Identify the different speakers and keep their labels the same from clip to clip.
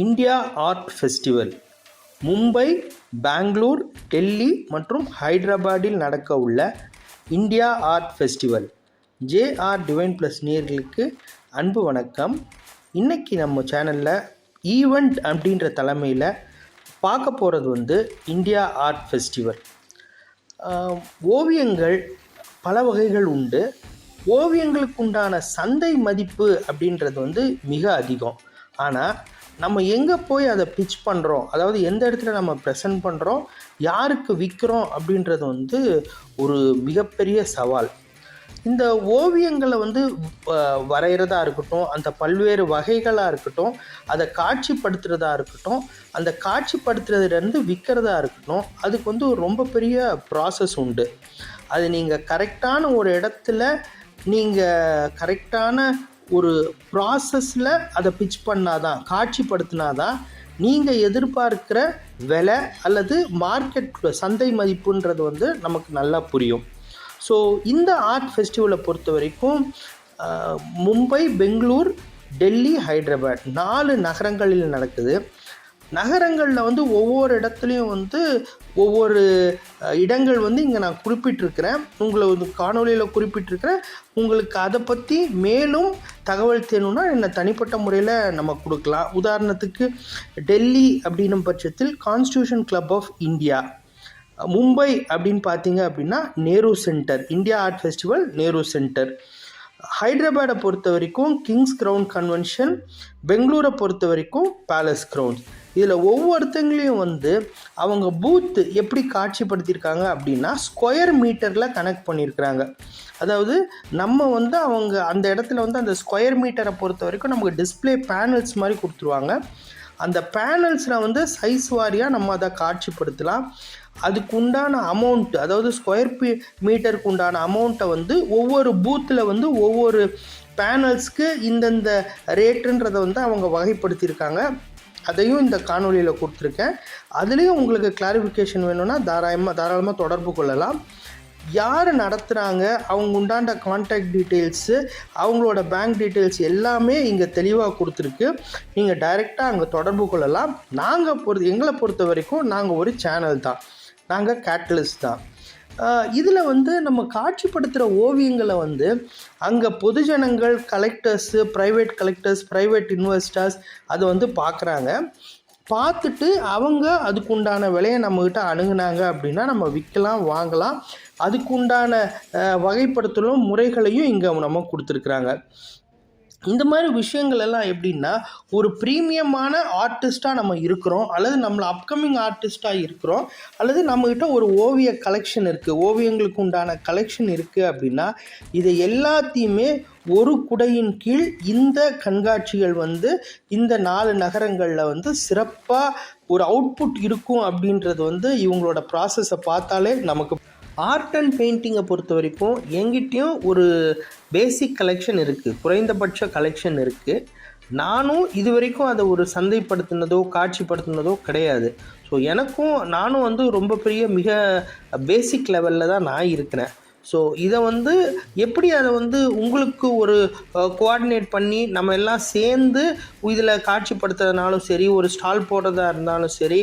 Speaker 1: India art festival Mumbai, Bangalore, Delhi மற்றும் ஹைதராபாத்தில் நடக்க உள்ள India art festival JR divine plus நேயர்களுக்கு அன்பு வணக்கம். இன்றைக்கி நம்ம சேனலில் ஈவெண்ட் அப்படின்ற தலைமையில் பார்க்க போகிறது இந்தியா ஆர்ட் ஃபெஸ்டிவல். ஓவியங்கள் பல வகைகள் உண்டு. ஓவியங்களுக்கு உண்டான சந்தை மதிப்பு அப்படின்றது மிக அதிகம். ஆனால் நம்ம எங்கே போய் அதை பிட்ச் பண்ணுறோம், அதாவது எந்த இடத்துல நம்ம ப்ரெசன்ட் பண்ணுறோம், யாருக்கு விற்கிறோம் அப்படின்றது ஒரு மிகப்பெரிய சவால். இந்த ஓவியங்களை வரைகிறதா இருக்கட்டும், அந்த பல்வேறு வகைகளாக இருக்கட்டும், அதை காட்சிப்படுத்துகிறதா இருக்கட்டும், அந்த காட்சிப்படுத்துறதுலேருந்து விற்கிறதா இருக்கட்டும், அதுக்கு ரொம்ப பெரிய ப்ராசஸ் உண்டு. அது நீங்கள் கரெக்டான ஒரு இடத்துல நீங்கள் கரெக்டான ஒரு ப்ராசஸில் அதை பிட்ச் பண்ணாதான், காட்சிப்படுத்தினாதான் நீங்கள் எதிர்பார்க்கிற விலை அல்லது மார்க்கெட் சந்தை மதிப்புன்றது நமக்கு நல்லா புரியும். ஸோ இந்த ஆர்ட் ஃபெஸ்டிவலை பொறுத்த வரைக்கும் மும்பை, பெங்களூர், டெல்லி, ஹைதராபாத் 4 நகரங்களில் நடக்குது. நகரங்களில் ஒவ்வொரு இடத்துலையும் ஒவ்வொரு இடங்கள் இங்கே நான் குறிப்பிட்டிருக்கிறேன், உங்களை காணொலியில் குறிப்பிட்டிருக்கிறேன். உங்களுக்கு அதை பற்றி மேலும் தகவல் தேணுன்னா என்னை தனிப்பட்ட முறையில் நம்ம கொடுக்கலாம். உதாரணத்துக்கு டெல்லி அப்படின்னும் பட்சத்தில் constitution club of India, Mumbai அப்படின்னு பார்த்தீங்க அப்படின்னா Nehru centre, India art festival Nehru centre. ஹைதராபாடை பொறுத்த வரைக்கும் கிங்ஸ் கிரவுண்ட் கன்வென்ஷன், பெங்களூரை பொறுத்த வரைக்கும் பேலஸ் கிரவுண்ட்ஸ். இதில் ஒவ்வொருத்தங்களையும் அவங்க பூத்து எப்படி காட்சிப்படுத்தியிருக்காங்க அப்படின்னா ஸ்கொயர் மீட்டரில் கனெக்ட் பண்ணியிருக்கிறாங்க. அதாவது நம்ம அவங்க அந்த இடத்துல அந்த ஸ்கொயர் மீட்டரை பொறுத்த வரைக்கும் நமக்கு டிஸ்பிளே பேனல்ஸ் மாதிரி கொடுத்துருவாங்க. அந்த பேனல்ஸில் சைஸ் வாரியாக நம்ம அதை காட்சிப்படுத்தலாம். அதுக்கு உண்டான அமௌண்ட், அதாவது ஸ்கொயர் மீட்டருக்கு உண்டான அமௌண்ட்டை ஒவ்வொரு பூத்தில் ஒவ்வொரு பேனல்ஸ்க்கு இந்தந்த ரேட்டுன்றதை அவங்க வகைப்படுத்தியிருக்காங்க. அதையும் இந்த காணொலியில் கொடுத்துருக்கேன். அதுலேயும் உங்களுக்கு கிளாரிஃபிகேஷன் வேணும்னா தாராளமாக தொடர்பு கொள்ளலாம். யார் நடத்துகிறாங்க, அவங்க உண்டான கான்டாக்ட் டீட்டெயில்ஸு, அவங்களோட பேங்க் டீட்டெயில்ஸ் எல்லாமே இங்கே தெளிவாக கொடுத்துருக்கு. நீங்கள் டைரெக்டாக அங்கே தொடர்பு கொள்ளலாம். எங்களை பொறுத்த வரைக்கும் நாங்கள் ஒரு சேனல் தான், நாங்கள் கேட்டலிஸ்ட் தான். இதில் நம்ம காட்சிப்படுத்துகிற ஓவியங்களை அங்கே பொதுஜனங்கள், collectors, private collectors, private investors அதை பார்க்குறாங்க. பார்த்துட்டு அவங்க அதுக்குண்டான விலையை நம்மக்கிட்ட அணுகுனாங்க அப்படின்னா நம்ம விற்கலாம், வாங்கலாம். அதுக்குண்டான வகைப்படுத்தலும் முறைகளையும் இங்கே நம்ம கொடுத்துருக்குறாங்க. இந்த மாதிரி விஷயங்கள் எல்லாம் எப்படின்னா, ஒரு ப்ரீமியமான ஆர்டிஸ்ட்டாக நம்ம இருக்கிறோம், அல்லது நம்மளை அப்கமிங் ஆர்டிஸ்ட்டாக இருக்கிறோம், அல்லது நம்மக்கிட்ட ஒரு ஓவிய கலெக்ஷன் இருக்குது, ஓவியங்களுக்கு உண்டான கலெக்ஷன் இருக்குது அப்படின்னா, இதை எல்லாத்தையுமே ஒரு குடையின் கீழ் இந்த கண்காட்சிகள் இந்த 4 நகரங்களில் சிறப்பாக ஒரு அவுட்புட் இருக்கும் அப்படின்றது இவங்களோட ப்ராசஸை பார்த்தாலே நமக்கு. ஆர்ட் அண்ட் பெயிண்டிங்கை பொறுத்த வரைக்கும் எங்கிட்டையும் ஒரு பேசிக் கலெக்ஷன் இருக்குது, குறைந்தபட்ச கலெக்ஷன் இருக்குது. நானும் இது வரைக்கும் அதை ஒரு சந்தைப்படுத்தினதோ காட்சிப்படுத்தினதோ கிடையாது. ஸோ நானும் ரொம்ப பெரிய மிக பேசிக் லெவலில் தான் நான் இருக்கிறேன். ஸோ இதை எப்படி அதை உங்களுக்கு ஒரு கோஆர்டினேட் பண்ணி நம்ம எல்லாம் சேர்ந்து இதில் காட்சிப்படுத்துறதுனாலும் சரி, ஒரு ஸ்டால் போடுறதா இருந்தாலும் சரி,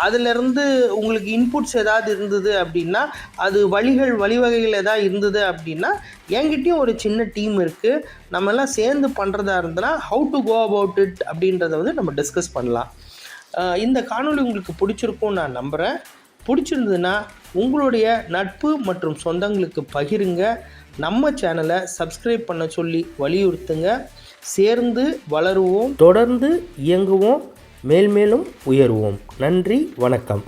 Speaker 1: அதிலேருந்து உங்களுக்கு இன்புட்ஸ் ஏதாவது இருந்தது அப்படின்னா, அது வழிவகைகள் ஏதாவது இருந்தது அப்படின்னா, என்கிட்டையும் ஒரு சின்ன டீம் இருக்குது. நம்ம எல்லாம் சேர்ந்து பண்ணுறதா இருந்ததுன்னா how to go about it அப்படின்றத நம்ம டிஸ்கஸ் பண்ணலாம். இந்த காணொலி உங்களுக்கு பிடிச்சிருக்கும்னு நான் நம்புகிறேன். பிடிச்சிருந்ததுன்னா உங்களுடைய நட்பு மற்றும் சொந்தங்களுக்கு பகிருங்க. நம்ம சேனலை சப்ஸ்கிரைப் பண்ண சொல்லி வலியுறுத்துங்க. சேர்ந்து வளருவோம், தொடர்ந்து இயங்குவோம், மேல்மேலும் உயர்வோம். நன்றி, வணக்கம்.